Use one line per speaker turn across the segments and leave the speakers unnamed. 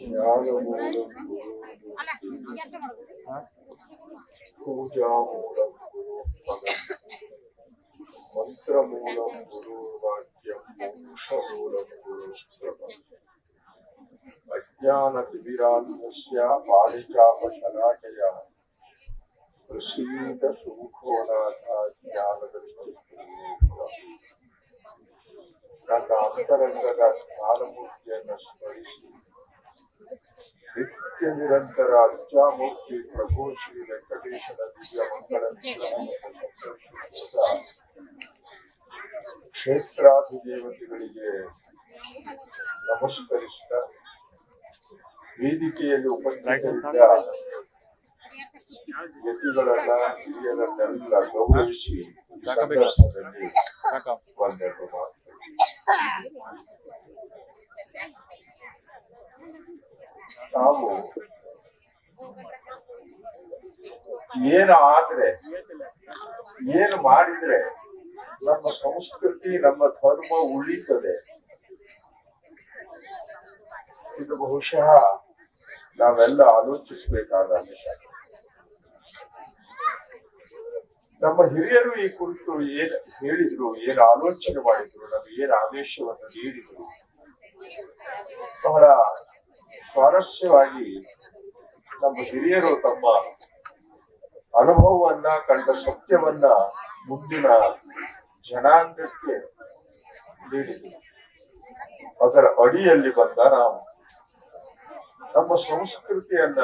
ಜ್ಞಾನಮೂಲಂ ಪೂಜಾಮೂಲಂ ಗುರು ಪದಂ ಮಂತ್ರಮೂಲಂ ಗುರು ವಾಕ್ಯಂ ಮೋಕ್ಷಮೂಲಂ ಗುರು ಶ್ರವಣಂ ಅಜ್ಞಾನತಿಮಿರಾಂಧಸ್ಯ ಪಾರಿಜಾತಶಲಾಕಯ ಪ್ರಸೀದ ಸುಮುಖೋನಾಥ ಜ್ಞಾನದೃಷ್ಟಿಪೂರ್ಣ ನನ್ನ ಅಂತರಂಗದ ಜ್ಞಾನಮೂರ್ತಿಯನ್ನು ಸ್ಮರಿಸಿ ನಿತ್ಯ ನಿರಂತರ ಅಜ್ಜಾಮೂರ್ತಿ ಪ್ರಭು ಶ್ರೀ ವೆಂಕಟೇಶನ ದಿವ್ಯ ಮಂಗಳ ಕ್ಷೇತ್ರಾಧಿದೇವತೆಗಳಿಗೆ ನಮಸ್ಕರಿಸಿದ ವೇದಿಕೆಯಲ್ಲಿ ಉಪಸ್ಥಿತರಿದ್ದ ಯತಿಗಳನ್ನ ಹಿರಿಯರನ್ನೆಲ್ಲ ಗೌರವಿಸಿ ಈ ಸಂದರ್ಭದಲ್ಲಿ ಒಂದೆರಡು ಮಾತು. ನಾವು ಏನು ಮಾಡಿದ್ರೆ ನಮ್ಮ ಸಂಸ್ಕೃತಿ ನಮ್ಮ ಧರ್ಮ ಉಳಿತದೆ, ಇದು ಬಹುಶಃ ನಾವೆಲ್ಲ ಆಲೋಚಿಸಬೇಕಾದ ಅಂಶ. ನಮ್ಮ ಹಿರಿಯರು ಈ ಕುರಿತು ಏನ್ ಹೇಳಿದ್ರು, ಏನ್ ಆಲೋಚನೆ ಮಾಡಿದ್ರು, ನಮ್ಗೆ ಏನ್ ಆದೇಶವನ್ನು ನೀಡಿದ್ರು, ಬಹಳ ಸ್ವಾರಸ್ಯವಾಗಿ ನಮ್ಮ ಹಿರಿಯರು ತಮ್ಮ ಅನುಭವವನ್ನ ಕಂಡ ಸತ್ಯವನ್ನ ಮುಂದಿನ ಜನಾಂಗಕ್ಕೆ ನೀಡಿದರು. ಅದರ ಅಡಿಯಲ್ಲಿ ಬಂದ ನಾವು ನಮ್ಮ ಸಂಸ್ಕೃತಿಯನ್ನ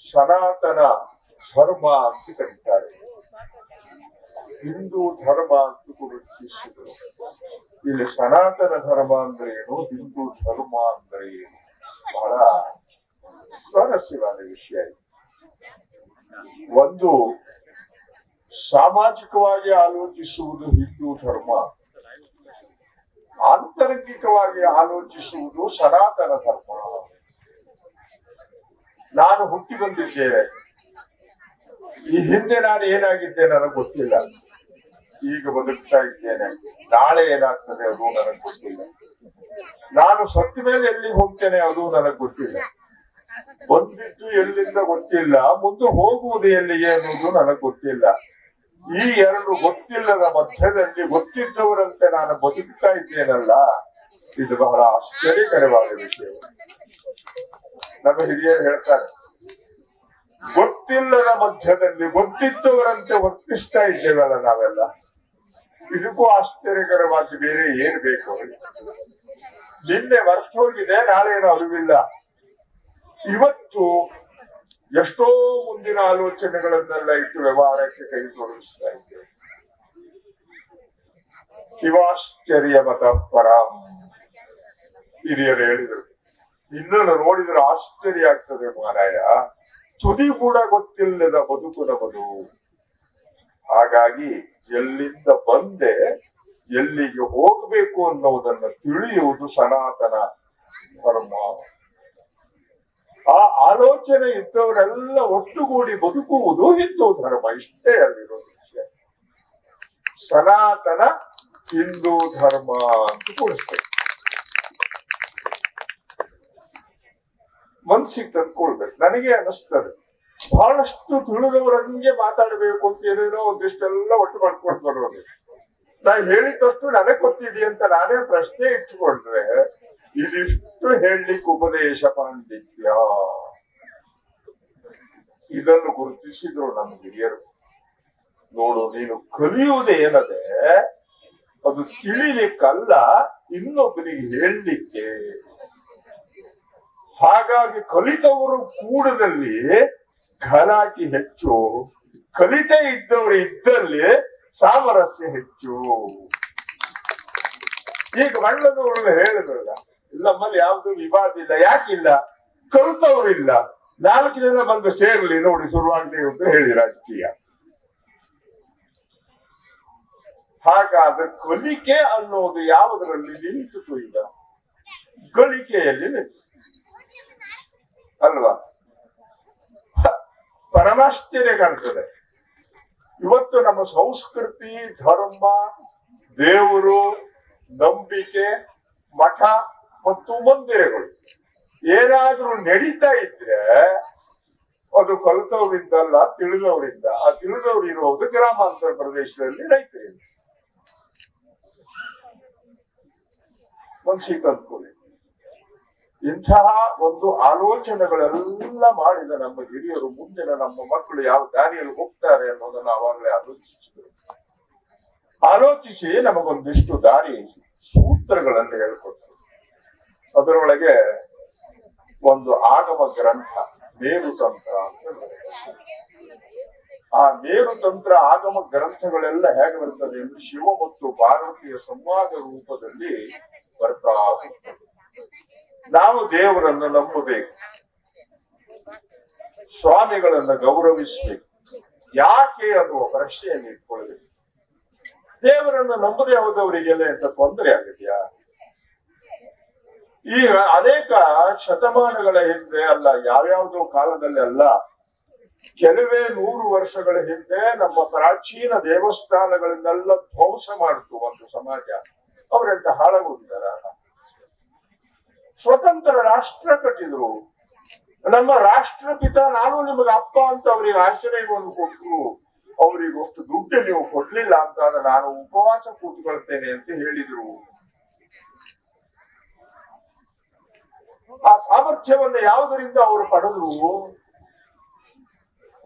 ಸನಾತನ ಧರ್ಮ ಅಂತ ಕರೀತಾರೆ, ಹಿಂದೂ ಧರ್ಮ ಅಂತ ಗುರುತಿಸಿದರು. ಇಲ್ಲಿ ಸನಾತನ ಧರ್ಮ ಅಂದ್ರೆ ಏನು, ಹಿಂದೂ ಧರ್ಮ ಅಂದ್ರೆ ಏನು, ಬಹಳ ಸ್ವಾರಸ್ಯವಾದ ವಿಷಯ. ಒಂದು ಸಾಮಾಜಿಕವಾಗಿ ಆಲೋಚಿಸುವುದು ಹಿಂದೂ ಧರ್ಮ, ಆಂತರಿಕವಾಗಿ ಆಲೋಚಿಸುವುದು ಸನಾತನ ಧರ್ಮ. ನಾನು ಹುಟ್ಟಿ ಬಂದಿದ್ದೇನೆ, ಈ ಹಿಂದೆ ನಾನು ಏನಾಗಿದ್ದೆ ನನಗೆ ಗೊತ್ತಿಲ್ಲ, ಈಗ ಬದುಕ್ತಾ ಇದ್ದೇನೆ, ನಾಳೆ ಏನಾಗ್ತದೆ ಅದು ನನಗೆ ಗೊತ್ತಿಲ್ಲ, ನಾನು ಸತ್ತ ಮೇಲೆ ಎಲ್ಲಿಗೆ ಹೋಗ್ತೇನೆ ಅದು ನನಗೆ ಗೊತ್ತಿಲ್ಲ, ಬಂದಿದ್ದು ಎಲ್ಲಿಂದ ಗೊತ್ತಿಲ್ಲ, ಮುಂದೆ ಹೋಗುವುದು ಎಲ್ಲಿಗೆ ಅನ್ನೋದು ನನಗೆ ಗೊತ್ತಿಲ್ಲ. ಈ ಎರಡು ಗೊತ್ತಿಲ್ಲದ ಮಧ್ಯದಲ್ಲಿ ಗೊತ್ತಿದ್ದವರಂತೆ ನಾನು ಬದುಕ್ತಾ ಇದ್ದೇನಲ್ಲ, ಇದು ಬಹಳ ಆಶ್ಚರ್ಯಕರವಾದ ವಿಷಯ. ನಮ್ಮ ಹಿರಿಯರು ಹೇಳ್ತಾರೆ, ಗೊತ್ತಿಲ್ಲದ ಮಧ್ಯದಲ್ಲಿ ಗೊತ್ತಿದ್ದವರಂತೆ ವರ್ತಿಸ್ತಾ ಇದ್ದೇವಲ್ಲ ನಾವೆಲ್ಲ, ಇದಕ್ಕೂ ಆಶ್ಚರ್ಯಕರವಾದ ಬೇರೆ ಏನ್ ಬೇಕು? ನಿನ್ನೆ ಮರ್ತ ಹೋಗಿದೆ, ನಾಳೆ ಏನೋ ಅರಿವಿಲ್ಲ. ಇವತ್ತು ಎಷ್ಟೋ ಮುಂದಿನ ಆಲೋಚನೆಗಳನ್ನೆಲ್ಲ ಇಟ್ಟು ವ್ಯವಹಾರಕ್ಕೆ ಕೈ ತೊಡಗಿಸ್ತಾ ಇದ್ದೇವೆ. ಇವಾಶ್ಚರ್ಯ ಮತ ಪರಂ ಹಿರಿಯರು ಹೇಳಿದರು. ಇನ್ನೊಂದು ನೋಡಿದ್ರೆ ಆಶ್ಚರ್ಯ ಆಗ್ತದೆ ಮಾರಾಯ, ತುದಿ ಕೂಡ ಗೊತ್ತಿಲ್ಲದ ಬದುಕು ನಮ್ಮದು. ಹಾಗಾಗಿ ಎಲ್ಲಿಂದ ಬಂದೆ, ಎಲ್ಲಿಗೆ ಹೋಗ್ಬೇಕು ಅನ್ನೋದನ್ನು ತಿಳಿಯುವುದು ಸನಾತನ ಧರ್ಮ. ಆ ಆಲೋಚನೆ ಇದ್ದವರೆಲ್ಲ ಒಟ್ಟುಗೂಡಿ ಬದುಕುವುದು ಹಿಂದೂ ಧರ್ಮ. ಇಷ್ಟೇ ಅಲ್ಲಿರೋದು ವಿಷಯ. ಸನಾತನ ಹಿಂದೂ ಧರ್ಮ ಅಂತ ಕೂಡಿಸ್ತೇವೆ. ಮನ್ಸಿಗೆ ತಂದ್ಕೊಳ್ಬೇಕು. ನನಗೆ ಅನಿಸ್ತದೆ, ಬಹಳಷ್ಟು ತಿಳಿದವರಂಗೆ ಮಾತಾಡ್ಬೇಕು ಅಂತ ಏನೇನೋ ಒಂದಿಷ್ಟೆಲ್ಲ ಒಟ್ಟು ಮಾಡ್ಕೊಂಡು ಬರೋದು. ನಾ ಹೇಳಿದಷ್ಟು ನನಗ್ ಗೊತ್ತಿದೆ ಅಂತ ನಾನೇ ಪ್ರಶ್ನೆ ಇಟ್ಟುಕೊಂಡ್ರೆ ಇದಿಷ್ಟು ಹೇಳಲಿಕ್ಕೆ ಉಪದೇಶ ಪಾಂಡಿತ್ಯ. ಇದನ್ನು ಗುರುತಿಸಿದ್ರು ನಮ್ಮ ಹಿರಿಯರು. ನೋಡು, ನೀನು ಕಲಿಯುವುದೇನದೆ ಅದು ತಿಳಿಲಿಕ್ಕಲ್ಲ, ಇನ್ನೊಬ್ಬರಿಗೆ ಹೇಳಲಿಕ್ಕೆ. ಹಾಗಾಗಿ ಕಲಿತವರು ಕೂಡದಲ್ಲಿ ಗಲಾಟೆ ಹೆಚ್ಚು, ಕಲಿತೇ ಇದ್ದವರು ಇದ್ದಲ್ಲಿ ಸಾಮರಸ್ಯ ಹೆಚ್ಚು. ಈಗ ಮಣ್ಣದವ್ರನ್ನ ಹೇಳಿದ್ರಲ್ಲ, ನಮ್ಮಲ್ಲಿ ಯಾವ್ದು ವಿವಾದ ಇಲ್ಲ. ಯಾಕಿಲ್ಲ? ಕಲಿತವ್ರಿಲ್ಲ. 4 ಜನ ಬಂದು ಸೇರ್ಲಿ ನೋಡಿ ಶುರುವಾಗಲಿ ಅಂತ ಹೇಳಿ ರಾಜಕೀಯ. ಹಾಗಾದ್ರೆ ಕಲಿಕೆ ಅನ್ನೋದು ಯಾವುದರಲ್ಲಿ ನಿಂತಿತು? ಈಗ ಗಳಿಕೆಯಲ್ಲಿ ನಿಂತು ಅಲ್ವಾ? ಪರಮಾಶ್ಚರ್ಯ ಕಾಣ್ತದೆ. ಇವತ್ತು ನಮ್ಮ ಸಂಸ್ಕೃತಿ, ಧರ್ಮ, ದೇವರು, ನಂಬಿಕೆ, ಮಠ ಮತ್ತು ಮಂದಿರಗಳು ಏನಾದ್ರೂ ನಡೀತಾ ಇದ್ರೆ ಅದು ಕಲಿತವರಿಂದ ಅಲ್ಲ, ತಿಳಿದವರಿಂದ. ಆ ತಿಳಿದವರು ಇರುವುದು ಗ್ರಾಮಾಂತರ ಪ್ರದೇಶದಲ್ಲಿ ರೈತರಿಂದ. ಮನ್ಸಿಗೆ ತಂದ್ಕೊಳ್ಳಿ. ಇಂತಹ ಒಂದು ಆಲೋಚನೆಗಳೆಲ್ಲ ಮಾಡಿದ ನಮ್ಮ ಹಿರಿಯರು ಮುಂದಿನ ನಮ್ಮ ಮಕ್ಕಳು ಯಾವ ದಾರಿಯಲ್ಲಿ ಹೋಗ್ತಾರೆ ಅನ್ನೋದನ್ನ ಅವಾಗಲೇ ಆಲೋಚಿಸಿ ನಮಗೊಂದಿಷ್ಟು ದಾರಿ ಸೂತ್ರಗಳನ್ನು ಹೇಳ್ಕೊಡ್ತಾರೆ. ಅದರೊಳಗೆ ಒಂದು ಆಗಮ ಗ್ರಂಥ ಮೇರುತಂತ್ರ ಅಂತ. ಆ ಮೇರುತಂತ್ರ ಆಗಮ ಗ್ರಂಥಗಳೆಲ್ಲ ಹೇಗೆ ಬರ್ತದೆ ಅಂದ್ರೆ ಶಿವ ಮತ್ತು ಪಾರ್ವತಿಯ ಸಂವಾದ ರೂಪದಲ್ಲಿ ಬರ್ತಾ ಹೋಗ್ತದೆ. ನಾವು ದೇವರನ್ನು ನಂಬಬೇಕು, ಸ್ವಾಮಿಗಳನ್ನ ಗೌರವಿಸಬೇಕು. ಯಾಕೆ ಅನ್ನುವ ಪ್ರಶ್ನೆಯನ್ನು ಇಟ್ಕೊಳ್ಬೇಕು. ದೇವರನ್ನು ನಂಬದೇ ಹೋದವರಿಗೆಲ್ಲ ಎಂತ ತೊಂದರೆ ಆಗಿದೆಯಾ? ಈಗ ಅನೇಕ ಶತಮಾನಗಳ ಹಿಂದೆ ಅಲ್ಲ, ಯಾವ್ಯಾವುದೋ ಕಾಲದಲ್ಲಿ ಅಲ್ಲ, ಕೆಲವೇ 100 ವರ್ಷಗಳ ಹಿಂದೆ ನಮ್ಮ ಪ್ರಾಚೀನ ದೇವಸ್ಥಾನಗಳನ್ನೆಲ್ಲ ಧ್ವಂಸ ಮಾಡಿತು ಒಂದು ಸಮಾಜ. ಅವರೆಂತ ಹಾಳಾಗೋಗಿದ್ದಾರ? ಸ್ವತಂತ್ರ ರಾಷ್ಟ್ರ ಕಟ್ಟಿದ್ರು. ನಮ್ಮ ರಾಷ್ಟ್ರಪಿತ ನಾನು ನಿಮಗೆ ಅಪ್ಪ ಅಂತ ಅವ್ರಿಗೆ ಆಶ್ರಯವನ್ನು ಕೊಟ್ಟರು. ಅವ್ರಿಗೆ ಅಷ್ಟು ದುಡ್ಡು ನೀವು ಕೊಡ್ಲಿಲ್ಲ ಅಂತ ನಾನು ಉಪವಾಸ ಕೂತ್ಕೊಳ್ತೇನೆ ಅಂತ ಹೇಳಿದ್ರು. ಆ ಸಾಮರ್ಥ್ಯವನ್ನ ಯಾವುದರಿಂದ ಅವರು ಪಡೆದ್ರು?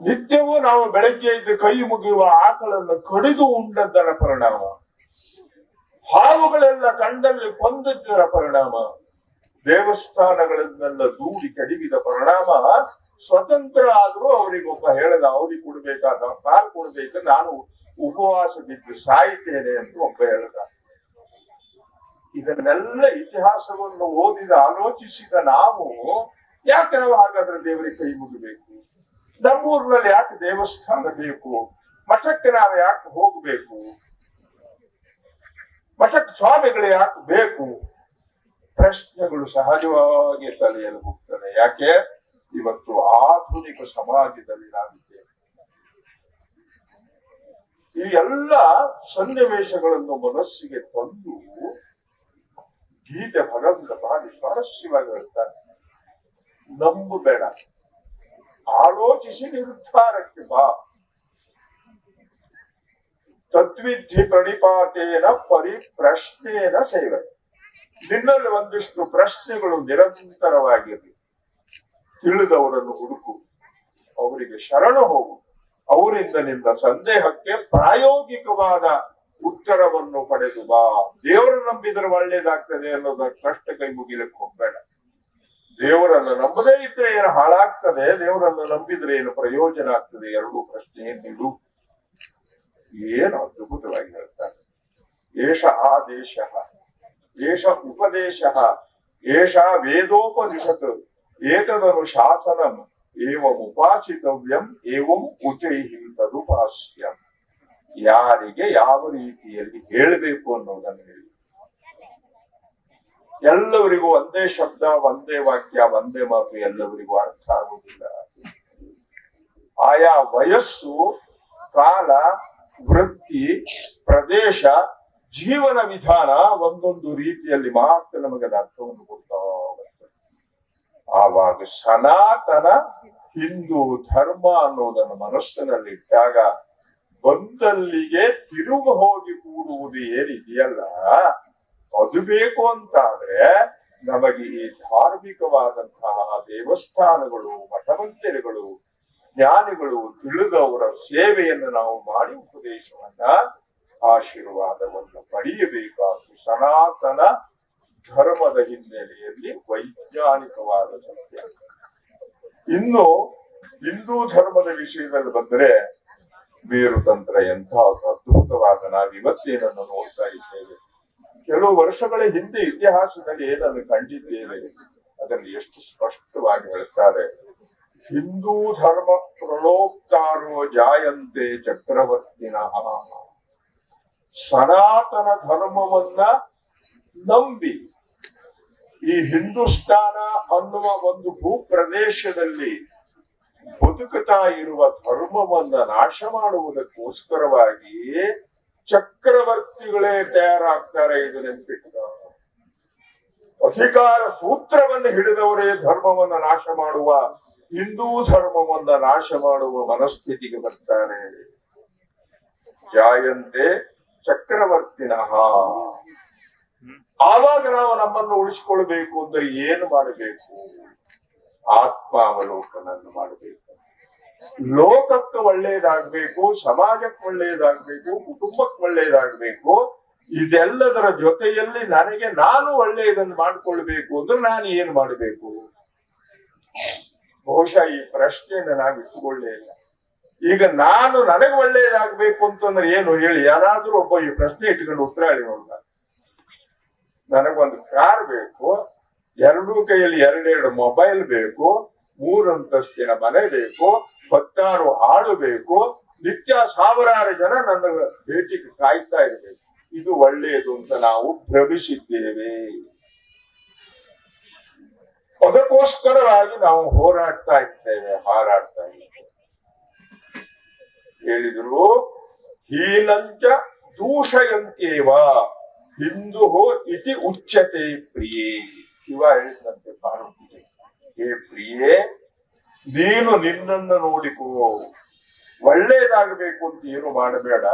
ನಿತ್ಯವೂ ನಾವು ಬೆಳಗ್ಗೆ ಇದ್ದು ಕೈ ಮುಗಿಯುವ ಆಕಳನ್ನು ಕಡಿದು ಉಂಡದ್ದರ ಪರಿಣಾಮ, ಹಾವುಗಳೆಲ್ಲ ಕಂಡಲ್ಲಿ ಕೊಂದದ್ದರ ಪರಿಣಾಮ, ದೇವಸ್ಥಾನಗಳನ್ನೆಲ್ಲ ದೂಡಿ ಕಡಿವಿದ ಪರಿಣಾಮ. ಸ್ವತಂತ್ರ ಆದ್ರೂ ಅವರಿಗೊಬ್ಬ ಹೇಳದ, ಅವ್ರಿಗೆ ಕೊಡ್ಬೇಕಾದ ಪಾಲ್ ಕೊಡ್ಬೇಕು, ನಾನು ಉಪವಾಸ ಬಿದ್ದು ಸಾಯ್ತೇನೆ ಅಂತ ಒಬ್ಬ ಹೇಳ್ದ. ಇದನ್ನೆಲ್ಲ ಇತಿಹಾಸವನ್ನು ಓದಿದ ಆಲೋಚಿಸಿದ ನಾವು ಯಾಕೆ ನಾವು ಹಾಗಾದ್ರೆ ದೇವರಿಗೆ ಕೈ ಮುಗಿಬೇಕು? ನಮ್ಮೂರಿನಲ್ಲಿ ಯಾಕೆ ದೇವಸ್ಥಾನ ಬೇಕು? ಮಠಕ್ಕೆ ನಾವು ಯಾಕೆ ಹೋಗ್ಬೇಕು? ಮಠಕ್ಕೆ ಸ್ವಾಮಿಗಳು ಯಾಕೆ ಬೇಕು? ಪ್ರಶ್ನೆಗಳು ಸಹಜವಾಗಿ ತಲೆಯಲ್ಲಿ ಹೋಗ್ತದೆ. ಯಾಕೆ? ಇವತ್ತು ಆಧುನಿಕ ಸಮಾಜದಲ್ಲಿ ನಾವಿದ್ದೇವೆ. ಈ ಎಲ್ಲ ಸನ್ನಿವೇಶಗಳನ್ನು ಮನಸ್ಸಿಗೆ ತಂದು ಗೀತೆ ಭಗವಂತ ಬಹಳ ಸ್ವಾರಸ್ಯವಾಗಿ ಹೇಳ್ತಾರೆ. ನಂಬಬೇಡ, ಆಲೋಚಿಸಿ ನಿರ್ಧಾರಕ್ಕೆ ಬಾ. ತದ್ವಿಧಿ ಪ್ರಣಿಪಾತೇನ ಪರಿಪ್ರಶ್ನೇನ ಸೇವೆ. ನಿನ್ನಲ್ಲಿ ಒಂದಿಷ್ಟು ಪ್ರಶ್ನೆಗಳು ನಿರಂತರವಾಗಿರಲಿ. ತಿಳಿದವರನ್ನು ಹುಡುಕು, ಅವರಿಗೆ ಶರಣ ಹೋಗು, ಅವರಿಂದ ನಿನ್ನ ಸಂದೇಹಕ್ಕೆ ಪ್ರಾಯೋಗಿಕವಾದ ಉತ್ತರವನ್ನು ಪಡೆದು ಬಾ. ದೇವರು ನಂಬಿದ್ರೆ ಒಳ್ಳೇದಾಗ್ತದೆ ಅನ್ನೋದ ಕಷ್ಟ ಕೈ ಮುಗಿಲಕ್ಕೆ ಹೋಗ್ಬೇಡ. ದೇವರನ್ನು ನಂಬದೇ ಇದ್ರೆ ಏನು ಹಾಳಾಗ್ತದೆ, ದೇವರನ್ನು ನಂಬಿದ್ರೆ ಏನು ಪ್ರಯೋಜನ ಆಗ್ತದೆ, ಎರಡೂ ಪ್ರಶ್ನೆಯನ್ನಿಡು. ಏನು ಅದ್ಭುತವಾಗಿ ಹೇಳ್ತಾರೆ. ಏಷ ಆದೇಶ, ಏಷ ಉಪದೇಶ, ಏಷ ವೇದೋಪನಿಷತ್, ಏತದನು ಶಾಸನಂ ಏವಂ ಉಪಾಸಿತವ್ಯಂ ಏವಂ ಉಚೈಹಿ ತದುಪಾಸ್ಯಂ. ಯಾರಿಗೆ ಯಾವ ರೀತಿಯಲ್ಲಿ ಹೇಳಬೇಕು ಅನ್ನೋದನ್ನು ಹೇಳಿ. ಎಲ್ಲವರಿಗೂ ಒಂದೇ ಶಬ್ದ, ಒಂದೇ ವಾಕ್ಯ, ಒಂದೇ ಮಾತು ಎಲ್ಲವರಿಗೂ ಅರ್ಥ ಆಗುವುದಿಲ್ಲ. ಆಯಾ ವಯಸ್ಸು, ಕಾಲ, ವೃತ್ತಿ, ಪ್ರದೇಶ, ಜೀವನ ವಿಧಾನ ಒಂದೊಂದು ರೀತಿಯಲ್ಲಿ ಮಾತ್ರ ನಮಗೆ ಅರ್ಥವನ್ನು ಕೊಡ್ತಾ ಬರ್ತದೆ. ಆವಾಗ ಸನಾತನ ಹಿಂದೂ ಧರ್ಮ ಅನ್ನೋದನ್ನು ಮನಸ್ಸಿನಲ್ಲಿ ಇಟ್ಟಾಗ ಬಂದಲ್ಲಿಗೆ ತಿರುಗು ಹೋಗಿ ಕೂಡುವುದು ಏನಿದೆಯಲ್ಲ, ಅದು ಬೇಕು ಅಂತಾದ್ರೆ ನಮಗೆ ಈ ಧಾರ್ಮಿಕವಾದಂತಹ ದೇವಸ್ಥಾನಗಳು, ಮಠಮಂದಿರಗಳು, ಜ್ಞಾನಿಗಳು, ತಿಳಿದವರ ಸೇವೆಯನ್ನು ನಾವು ಮಾಡಿ ಉಪದೇಶವನ್ನ, ಆಶೀರ್ವಾದವನ್ನು ಪಡೆಯಬೇಕಾದ್ದು ಸನಾತನ ಧರ್ಮದ ಹಿನ್ನೆಲೆಯಲ್ಲಿ ವೈಜ್ಞಾನಿಕವಾದ ಸತ್ಯ. ಇನ್ನು ಹಿಂದೂ ಧರ್ಮದ ವಿಷಯದಲ್ಲಿ ಬಂದರೆ ಮೇರುತಂತ್ರ ಎಂಥ ಅದ್ಭುತವಾದ ನಾವಿವತ್ತೇನನ್ನು ನೋಡ್ತಾ ಇದ್ದೇವೆ. ಕೆಲವು ವರ್ಷಗಳ ಹಿಂದೆ ಇತಿಹಾಸದಲ್ಲಿ ಏನನ್ನು ಕಂಡಿದ್ದೇವೆ ಅದನ್ನು ಎಷ್ಟು ಸ್ಪಷ್ಟವಾಗಿ ಹೇಳ್ತಾರೆ. ಹಿಂದೂ ಧರ್ಮ ಪ್ರಲೋಕ್ತಾರೋ ಜಾಯಂತೆ ಚಕ್ರವರ್ತಿನಃ. ಸನಾತನ ಧರ್ಮವನ್ನ ನಂಬಿ ಈ ಹಿಂದೂಸ್ತಾನ ಅನ್ನುವ ಒಂದು ಭೂಪ್ರದೇಶದಲ್ಲಿ ಬದುಕುತ್ತಾ ಇರುವ ಧರ್ಮವನ್ನ ನಾಶ ಮಾಡುವುದಕ್ಕೋಸ್ಕರವಾಗಿ ಚಕ್ರವರ್ತಿಗಳೇ ತಯಾರಾಗ್ತಾರೆ. ಇದು ನೆನಪಿಟ್ಟ. ಅಧಿಕಾರ ಸೂತ್ರವನ್ನು ಹಿಡಿದವರೇ ಧರ್ಮವನ್ನು ನಾಶ ಮಾಡುವ, ಹಿಂದೂ ಧರ್ಮವನ್ನ ನಾಶ ಮಾಡುವ ಮನಸ್ಥಿತಿಗೆ ಬರ್ತಾರೆ. ಜಾಯಂತೆ ಚಕ್ರವರ್ತಿನಃ. ಆವಾಗ ನಾವು ನಮ್ಮನ್ನು ಉಳಿಸಿಕೊಳ್ಬೇಕು ಅಂದ್ರೆ ಏನು ಮಾಡಬೇಕು? ಆತ್ಮಾವಲೋಕನನ್ನು ಮಾಡಬೇಕು. ಲೋಕಕ್ಕೆ ಒಳ್ಳೆಯದಾಗ್ಬೇಕು, ಸಮಾಜಕ್ಕೆ ಒಳ್ಳೆಯದಾಗ್ಬೇಕು, ಕುಟುಂಬಕ್ಕೆ ಒಳ್ಳೆಯದಾಗ್ಬೇಕು. ಇದೆಲ್ಲದರ ಜೊತೆಯಲ್ಲಿ ನನಗೆ ನಾನು ಒಳ್ಳೆಯದನ್ನು ಮಾಡಿಕೊಳ್ಬೇಕು ಅಂದ್ರೆ ನಾನು ಏನ್ ಮಾಡಬೇಕು? ಬಹುಶಃ ಈ ಪ್ರಶ್ನೆಯನ್ನು ನಾವು ಇಟ್ಟುಕೊಳ್ಳೇ ಇಲ್ಲ. ಈಗ ನಾನು ನನಗೆ ಒಳ್ಳೆಯದಾಗ್ಬೇಕು ಅಂತಂದ್ರೆ ಏನು ಹೇಳಿ? ಯಾರಾದ್ರೂ ಒಬ್ಬ ಈ ಪ್ರಶ್ನೆ ಇಟ್ಕೊಂಡು ಉತ್ತರ ಹೇಳಿ ನೋಡ. ನನಗೊಂದು ಕಾರ್ ಬೇಕು, ಎರಡೂ ಕೈಯಲ್ಲಿ ಎರಡೆರಡು ಮೊಬೈಲ್ ಬೇಕು, 3 ಅಂತಸ್ತಿನ ಮನೆ ಬೇಕು, 16 ಹಾಡು ಬೇಕು, ನಿತ್ಯ ಸಾವಿರಾರು ಜನ ನನ್ನ ಭೇಟಿಗೆ ಕಾಯ್ತಾ ಇರಬೇಕು. ಇದು ಒಳ್ಳೆಯದು ಅಂತ ನಾವು ಭ್ರಮಿಸಿದ್ದೇವೆ. ಅದಕ್ಕೋಸ್ಕರವಾಗಿ ನಾವು ಹೋರಾಡ್ತಾ ಇರ್ತೇವೆ, ಹಾರಾಡ್ತಾ ಇರ್ತೇವೆ. ಹೇಳಿದ್ರು ಹೀನಂಚ ದೂಷಯಂತೇವ ಹಿಂದೂ ಇತಿ ಉಚ್ಯತೆ ಪ್ರಿಯೇ. ಶಿವ ಹೇಳಿದಂತೆ ಪಾರ್ವತಿಗೆ, ಹೇ ಪ್ರಿಯೇ, ನೀನು ನಿನ್ನನ್ನು ನೋಡಿಕೋ, ಒಳ್ಳೆಯದಾಗಬೇಕು ಅಂತ ಏನು ಮಾಡಬೇಡ,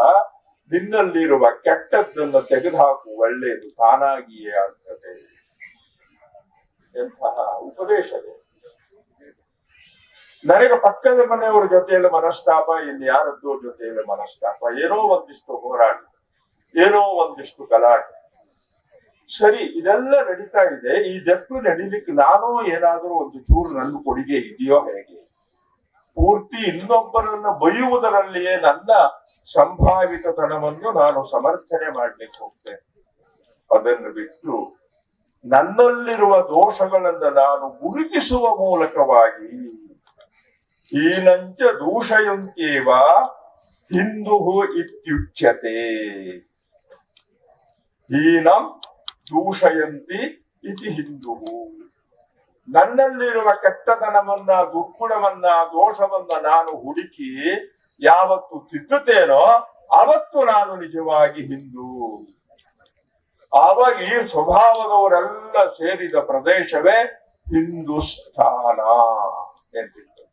ನಿನ್ನಲ್ಲಿರುವ ಕೆಟ್ಟದ್ದನ್ನು ತೆಗೆದುಹಾಕು, ಒಳ್ಳೆಯದು ತಾನಾಗಿಯೇ ಆಗ್ತದೆ. ಎಂತಹ ಉಪದೇಶವೇ! ನನಗೆ ಪಕ್ಕದ ಮನೆಯವರ ಜೊತೆಯಲ್ಲಿ ಮನಸ್ತಾಪ, ಇನ್ನು ಯಾರದ್ದೋ ಜೊತೆಯಲ್ಲಿ ಮನಸ್ತಾಪ, ಏನೋ ಒಂದಿಷ್ಟು ಹೋರಾಟ, ಏನೋ ಒಂದಿಷ್ಟು ಗಲಾಟೆ. ಸರಿ, ಇದೆಲ್ಲ ನಡೀತಾ ಇದೆ. ಇದೆಷ್ಟು ನಡೀಲಿಕ್ಕೆ ನಾನು ಏನಾದ್ರೂ ಒಂದು ಚೂರು ನನ್ನ ಕೊಡುಗೆ ಇದೆಯೋ ಹೇಗೆ? ಪೂರ್ತಿ ಇನ್ನೊಬ್ಬರನ್ನ ಬೈಯುವುದರಲ್ಲಿಯೇ ನನ್ನ ಸಂಭಾವಿತತನವನ್ನು ನಾನು ಸಮರ್ಥನೆ ಮಾಡ್ಲಿಕ್ಕೆ ಹೋಗ್ತೇನೆ. ಅದನ್ನು ಬಿಟ್ಟು ನನ್ನಲ್ಲಿರುವ ದೋಷಗಳನ್ನು ನಾನು ಗುರುತಿಸುವ ಮೂಲಕವಾಗಿ ಹೀನಂಚ ದೂಷಯಂತೇವ ಹಿಂದೂ ಇತ್ಯುಚ್ಯತೆ. ಹೀನಂ ದೂಷಯಂತಿ ಇತಿ ಹಿಂದೂ. ನನ್ನಲ್ಲಿರುವ ಕೆಟ್ಟತನವನ್ನ, ದುರ್ಗುಣವನ್ನ, ದೋಷವನ್ನ ನಾನು ಹುಡುಕಿ ಯಾವತ್ತು ತಿದ್ದುತ್ತೇನೋ ಅವತ್ತು ನಾನು ನಿಜವಾಗಿ ಹಿಂದೂ. ಆವಾಗ ಈ ಸ್ವಭಾವದವರೆಲ್ಲ ಸೇರಿದ ಪ್ರದೇಶವೇ ಹಿಂದೂಸ್ಥಾನ ಎಂತಿತ್ತು.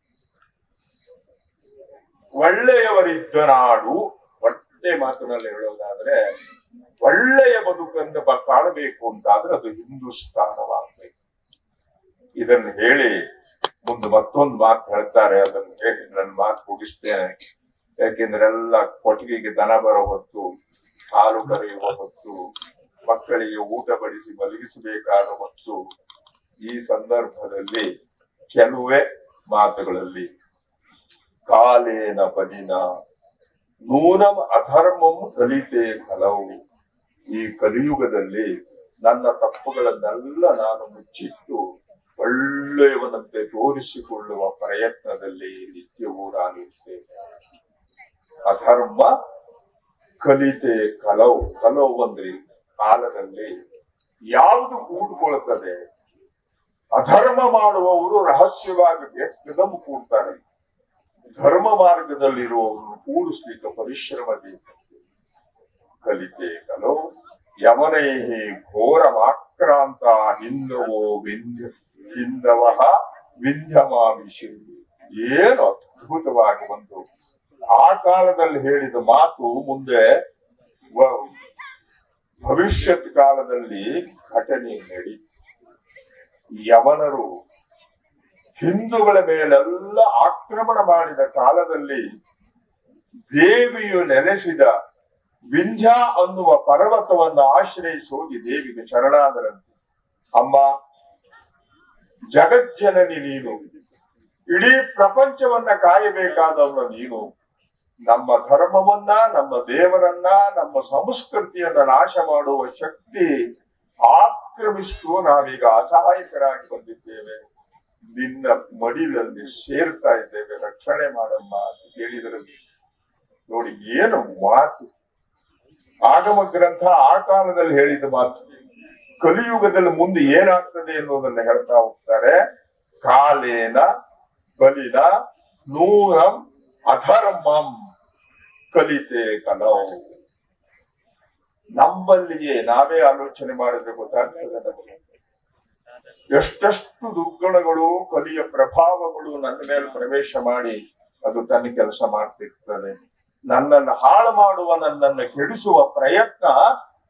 ಒಳ್ಳೆಯವರಿದ್ದ ನಾಡು, ಒಳ್ಳೆ ಮಾತಿನಲ್ಲಿ ಹೇಳೋದಾದ್ರೆ ಒಳ್ಳೆಯ ಬದುಕನ್ನು ಕಾಣಬೇಕು ಅಂತಾದ್ರೆ ಅದು ಹಿಂದೂಸ್ಥಾನವಾಗಬೇಕು. ಇದನ್ನು ಹೇಳಿ ಮುಂದೆ ಮತ್ತೊಂದು ಮಾತು ಹೇಳ್ತಾರೆ. ಅದನ್ನು ಹೇಳಿ ನನ್ನ ಮಾತು ಮುಗಿಸ್ತೇನೆ. ಯಾಕೆಂದ್ರೆ ಎಲ್ಲ ಕೊಟ್ಟಿಗೆಗೆ ದನ ಬರೋ ಹೊತ್ತು, ಹಾಲು ಕರೆಯುವ ಹೊತ್ತು, ಮಕ್ಕಳಿಗೆ ಊಟ ಬಡಿಸಿ ಮಲಗಿಸಬೇಕಾದ ಹೊತ್ತು, ಈ ಸಂದರ್ಭದಲ್ಲಿ ಕೆಲವೇ ಮಾತುಗಳಲ್ಲಿ ಕಾಲೇನ ಬಲಿನ ನೂನಂ ಅಧರ್ಮಂ ಕಲಿತೆ ಫಲವು. ಈ ಕಲಿಯುಗದಲ್ಲಿ ನನ್ನ ತಪ್ಪುಗಳನ್ನೆಲ್ಲ ನಾನು ಮುಚ್ಚಿಟ್ಟು ಒಳ್ಳೆಯವನಂತೆ ತೋರಿಸಿಕೊಳ್ಳುವ ಪ್ರಯತ್ನದಲ್ಲಿ ನಿತ್ಯವೂ ನಾನಿರ್ತೇನೆ. ಅಧರ್ಮ ಕಲಿತೆ ಕಲವು. ಕಲವು ಅಂದ್ರೆ ಕಾಲದಲ್ಲಿ ಯಾವುದು ಕೂಡ್ಕೊಳ್ತದೆ. ಅಧರ್ಮ ಮಾಡುವವರು ರಹಸ್ಯವಾಗಿ ವ್ಯಕ್ತದಂ ಕೂಡ್ತಾರೆ. ಧರ್ಮ ಮಾರ್ಗದಲ್ಲಿರುವವರು ಕೂಡಿಸ್ಲಿಕ್ಕೆ ಪರಿಶ್ರಮ ಬೇಕು. ಕಲಿತೆ ಕಲೋ ಯಮನೈಹಿ ಘೋರಮಾಕ್ರಾಂತ ಹಿಂದವೋ ಹಿಂದವ ವಿಂಧ್ಯಮಾವಿಷಿ. ಏನು ಅದ್ಭುತವಾಗಿ ಬಂತು. ಆ ಕಾಲದಲ್ಲಿ ಹೇಳಿದ ಮಾತು ಮುಂದೆ ಭವಿಷ್ಯತ್ ಕಾಲದಲ್ಲಿ ಘಟನೆ ನಡೀತು. ಯಮನರು ಹಿಂದೂಗಳ ಮೇಲೆಲ್ಲ ಆಕ್ರಮಣ ಮಾಡಿದ ಕಾಲದಲ್ಲಿ ದೇವಿಯು ನೆಲೆಸಿದ ವಿಂಧ್ಯ ಅನ್ನುವ ಪರ್ವತವನ್ನು ಆಶ್ರಯಿಸಿ ಹೋಗಿ ದೇವಿಗೆ ಶರಣಾದರಂತೆ. ಅಮ್ಮ, ಜಗಜ್ಜನನಿ ನೀನು, ಇಡೀ ಪ್ರಪಂಚವನ್ನ ಕಾಯಬೇಕಾದವನು ನೀನು. ನಮ್ಮ ಧರ್ಮವನ್ನ, ನಮ್ಮ ದೇವರನ್ನ, ನಮ್ಮ ಸಂಸ್ಕೃತಿಯನ್ನ ನಾಶ ಮಾಡುವ ಶಕ್ತಿ ಆಕ್ರಮಿಸಿತು. ನಾವೀಗ ಅಸಹಾಯಕರಾಗಿ ಬಂದಿದ್ದೇವೆ. ನಿನ್ನ ಮಡಿಲಲ್ಲಿ ಸೇರ್ತಾ ಇದ್ದೇವೆ, ರಕ್ಷಣೆ ಮಾಡಮ್ಮ ಅಂತ ಹೇಳಿದ್ರಲ್ಲಿ ನೋಡಿ ಏನು ಮಾತು. ಆಗಮ ಗ್ರಂಥ ಆ ಕಾಲದಲ್ಲಿ ಹೇಳಿದ ಮಾತು ಕಲಿಯುಗದಲ್ಲಿ ಮುಂದೆ ಏನಾಗ್ತದೆ ಎನ್ನುವುದನ್ನ ಹೇಳ್ತಾ ಹೋಗ್ತಾರೆ. ಕಾಲೇನ ಬಲಿನ ನೂನಂ ಅಧರ್ಮಂ ಕಲಿತೆ ಕಲವು. ನಮ್ಮಲ್ಲಿಯೇ ನಾವೇ ಆಲೋಚನೆ ಮಾಡಿದ್ರೆ ಗೊತ್ತಾಗ್ತದೆ ನಮಗೆ. ಎಷ್ಟೆಷ್ಟು ದುರ್ಗುಣಗಳು ಕಲಿಯ ಪ್ರಭಾವಗಳು ನನ್ನ ಮೇಲೆ ಪ್ರವೇಶ ಮಾಡಿ ಅದು ತನ್ನ ಕೆಲಸ ಮಾಡ್ತಿರ್ತದೆ. ನನ್ನನ್ನು ಹಾಳು ಮಾಡುವ, ನನ್ನನ್ನು ಕೆಡಿಸುವ ಪ್ರಯತ್ನ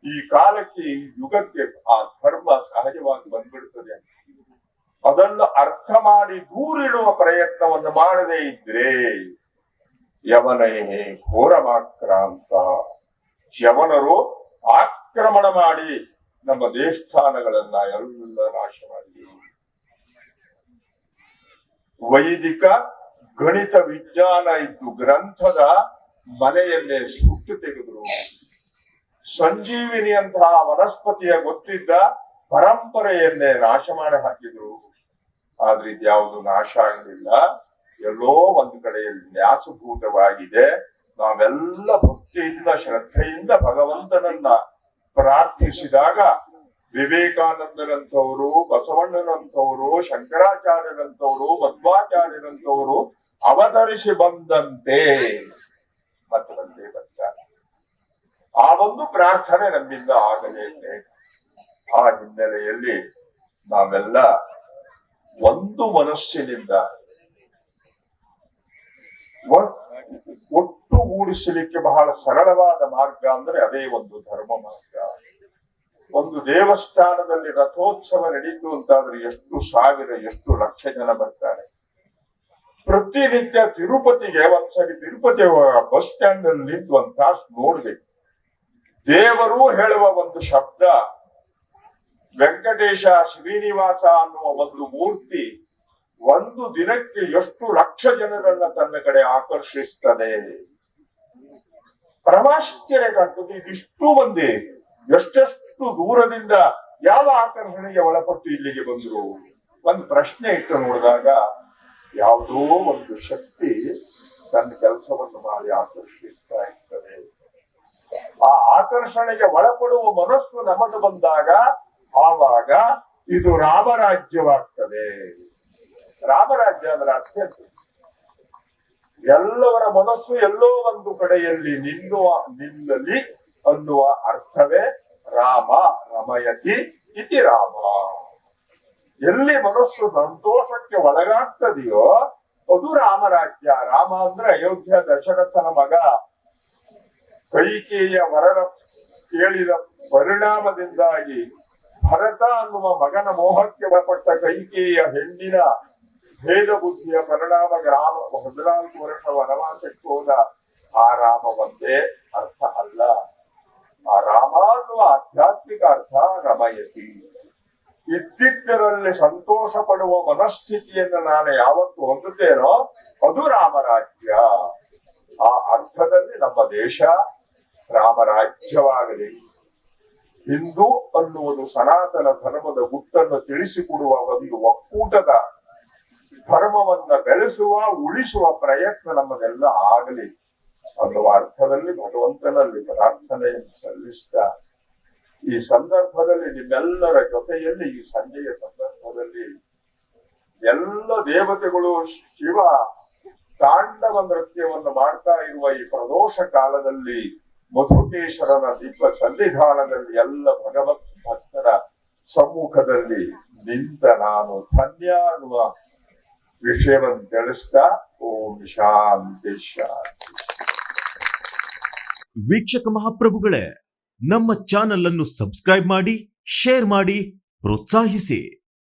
ಈ ಕಾಲಕ್ಕೆ, ಈ ಯುಗಕ್ಕೆ ಆ ಧರ್ಮ ಸಹಜವಾಗಿ ಬಂದ್ಬಿಡ್ತದೆ. ಅದನ್ನು ಅರ್ಥ ಮಾಡಿ ದೂರಿಡುವ ಪ್ರಯತ್ನವನ್ನು ಮಾಡದೇ ಇದ್ರೆ ಯವನೇ ಘೋರಮಾಕ್ರಾಂತ, ಯವನರು ಆಕ್ರಮಣ ಮಾಡಿ ನಮ್ಮ ದೇವಸ್ಥಾನಗಳನ್ನ ಎಲ್ಲ ನಾಶ ಮಾಡಿದರು. ವೈದಿಕ ಗಣಿತ ವಿಜ್ಞಾನ ಇದ್ದು ಗ್ರಂಥದ ಮನೆಯನ್ನೇ ಸುಟ್ಟು ತೆಗೆದರು. ಸಂಜೀವಿನಿಯಂತಹ ವನಸ್ಪತಿಯ ಗೊತ್ತಿದ್ದ ಪರಂಪರೆಯನ್ನೇ ನಾಶ ಮಾಡಿ ಹಾಕಿದ್ರು. ಆದ್ರೆ ಇದ್ಯಾವುದು ನಾಶ ಆಗಲಿಲ್ಲ, ಎಲ್ಲೋ ಒಂದು ಕಡೆಯಲ್ಲಿ ನ್ಯಾಸಭೂತವಾಗಿದೆ. ನಾವೆಲ್ಲ ಭಕ್ತಿಯಿಂದ ಶ್ರದ್ಧೆಯಿಂದ ಭಗವಂತನನ್ನ ಪ್ರಾರ್ಥಿಸಿದಾಗ ವಿವೇಕಾನಂದರಂಥವರು, ಬಸವಣ್ಣನಂಥವರು, ಶಂಕರಾಚಾರ್ಯರಂಥವರು, ಮಧ್ವಾಚಾರ್ಯರಂಥವರು ಅವತರಿಸಿ ಬಂದಂತೆ ಮತ್ತೆ ಬಂದೇ ಬರ್ತಾರೆ. ಆ ಒಂದು ಪ್ರಾರ್ಥನೆ ನಮ್ಮಿಂದ ಆಗಲೇನೆ. ಆ ಹಿನ್ನೆಲೆಯಲ್ಲಿ ನಾವೆಲ್ಲ ಒಂದು ಮನಸ್ಸಿನಿಂದ ಒಟ್ಟುಗೂಡಿಸಲಿಕ್ಕೆ ಬಹಳ ಸರಳವಾದ ಮಾರ್ಗ ಅಂದ್ರೆ ಅದೇ ಒಂದು ಧರ್ಮ ಮಾರ್ಗ. ಒಂದು ದೇವಸ್ಥಾನದಲ್ಲಿ ರಥೋತ್ಸವ ನಡೀತು ಅಂತಾದ್ರೆ ಎಷ್ಟು ಸಾವಿರ, ಎಷ್ಟು ಲಕ್ಷ ಜನ ಬರ್ತಾರೆ. ಪ್ರತಿನಿತ್ಯ ತಿರುಪತಿಗೆ ಒಂದ್ಸರಿ ತಿರುಪತಿ ಬಸ್ ಸ್ಟ್ಯಾಂಡ್ ಅಲ್ಲಿ ನಿಂತು ಒಂದ್ ತಾಸು ನೋಡ್ಬೇಕು. ದೇವರು ಹೇಳುವ ಒಂದು ಶಬ್ದ, ವೆಂಕಟೇಶ ಶ್ರೀನಿವಾಸ ಅನ್ನುವ ಒಂದು ಮೂರ್ತಿ ಒಂದು ದಿನಕ್ಕೆ ಎಷ್ಟು ಲಕ್ಷ ಜನರನ್ನ ತನ್ನ ಕಡೆ ಆಕರ್ಷಿಸ್ತದೆ. ಪರಮಾಶ್ಚರ್ಯ ಕಾಣ್ತದೆ. ಇದಿಷ್ಟು ಮಂದಿ ಎಷ್ಟೆಷ್ಟು ದೂರದಿಂದ ಯಾವ ಆಕರ್ಷಣೆಗೆ ಒಳಪಟ್ಟು ಇಲ್ಲಿಗೆ ಬಂದ್ರು. ಒಂದು ಪ್ರಶ್ನೆ ಇಟ್ಟು ನೋಡಿದಾಗ ಯಾವುದೋ ಒಂದು ಶಕ್ತಿ ತನ್ನ ಕೆಲಸವನ್ನು ಮಾಡಿ ಆಕರ್ಷಿಸ್ತಾ ಇರ್ತದೆ. ಆ ಆಕರ್ಷಣೆಗೆ ಒಳಪಡುವ ಮನಸ್ಸು ನಮ್ಮದು ಬಂದಾಗ ಆವಾಗ ಇದು ರಾಮರಾಜ್ಯವಾಗ್ತದೆ. ರಾಮರಾಜ್ಯ ಅಂದ್ರೆ ಅರ್ಥ ಎಲ್ಲವರ ಮನಸ್ಸು ಎಲ್ಲೋ ಒಂದು ಕಡೆಯಲ್ಲಿ ನಿಲ್ಲಲಿ ಅನ್ನುವ ಅರ್ಥವೇ ರಾಮ ರಮಯತಿ ಇತಿ ರಾಮ. ಎಲ್ಲಿ ಮನಸ್ಸು ಸಂತೋಷಕ್ಕೆ ಒಳಗಾಗ್ತದೆಯೋ ಅದು ರಾಮರಾಜ್ಯ. ರಾಮ ಅಂದ್ರೆ ಅಯೋಧ್ಯ ದಶರಥನ ಮಗ. ಕೈಕೇಯ ವರನ ಕೇಳಿದ ಪರಿಣಾಮದಿಂದಾಗಿ ಭರತ ಅನ್ನುವ ಮಗನ ಮೋಹಕ್ಕೆ ಒಳಪಟ್ಟ ಕೈಕೇಯ ಹೆಣ್ಣಿನ ಭೇದ ಬುದ್ಧಿಯ ಪರಿಣಾಮ ರಾಮ 14 ವರ್ಷ ವನವಾಸಕ್ಕೆ ಹೋದ. ಆ ರಾಮ ಒಂದೇ ಅರ್ಥ ಅಲ್ಲ. ಆ ರಾಮ ಅನ್ನುವ ಆಧ್ಯಾತ್ಮಿಕ ಅರ್ಥ ರಮಯತಿ, ಇದ್ದಿದ್ದರಲ್ಲಿ ಸಂತೋಷ ಪಡುವ ಮನಸ್ಥಿತಿಯನ್ನು ನಾನು ಯಾವತ್ತು ಹೊಂದುತ್ತೇನೋ ಅದು ರಾಮರಾಜ್ಯ. ಆ ಅರ್ಥದಲ್ಲಿ ನಮ್ಮ ದೇಶ ರಾಮರಾಜ್ಯವಾಗಲಿ. ಹಿಂದೂ ಅನ್ನುವುದು ಸನಾತನ ಧರ್ಮದ ಗುಟ್ಟನ್ನು ತಿಳಿಸಿಕೊಡುವ ಒಂದು ಒಕ್ಕೂಟದ ಧರ್ಮವನ್ನ ಬೆಳೆಸುವ, ಉಳಿಸುವ ಪ್ರಯತ್ನ ನಮ್ಮದೆಲ್ಲ ಆಗಲಿ ಅನ್ನುವ ಅರ್ಥದಲ್ಲಿ ಭಗವಂತನಲ್ಲಿ ಪ್ರಾರ್ಥನೆಯನ್ನು ಸಲ್ಲಿಸ್ತಾ ಈ ಸಂದರ್ಭದಲ್ಲಿ ನಿಮ್ಮೆಲ್ಲರ ಜೊತೆಯಲ್ಲಿ, ಈ ಸಂಜೆಯ ಸಂದರ್ಭದಲ್ಲಿ ಎಲ್ಲ ದೇವತೆಗಳು ಶಿವ ತಾಂಡವ ನೃತ್ಯವನ್ನು ಮಾಡ್ತಾ ಇರುವ ಈ ಪ್ರದೋಷ ಕಾಲದಲ್ಲಿ ಮಧುಕೇಶ್ವರನ ದಿವ್ಯ ಸನ್ನಿಧಾನದಲ್ಲಿ ಎಲ್ಲ ಭಗವತ್ ಭಕ್ತರ ಸಮ್ಮುಖದಲ್ಲಿ ನಿಂತ ನಾನು ಧನ್ಯ ಅನ್ನುವ ವಿಷಯವನ್ನು ತಿಳಿಸ್ತಾ ಓಂ ಶಾಂತಿ ಶಾಂತಿ.
ವೀಕ್ಷಕ ಮಹಾಪ್ರಭುಗಳೇ, ನಮ್ಮ ಚಾನೆಲ್ ಅನ್ನು ಸಬ್ಸ್ಕ್ರೈಬ್ ಮಾಡಿ, ಶೇರ್ ಮಾಡಿ, ಪ್ರೋತ್ಸಾಹಿಸಿ.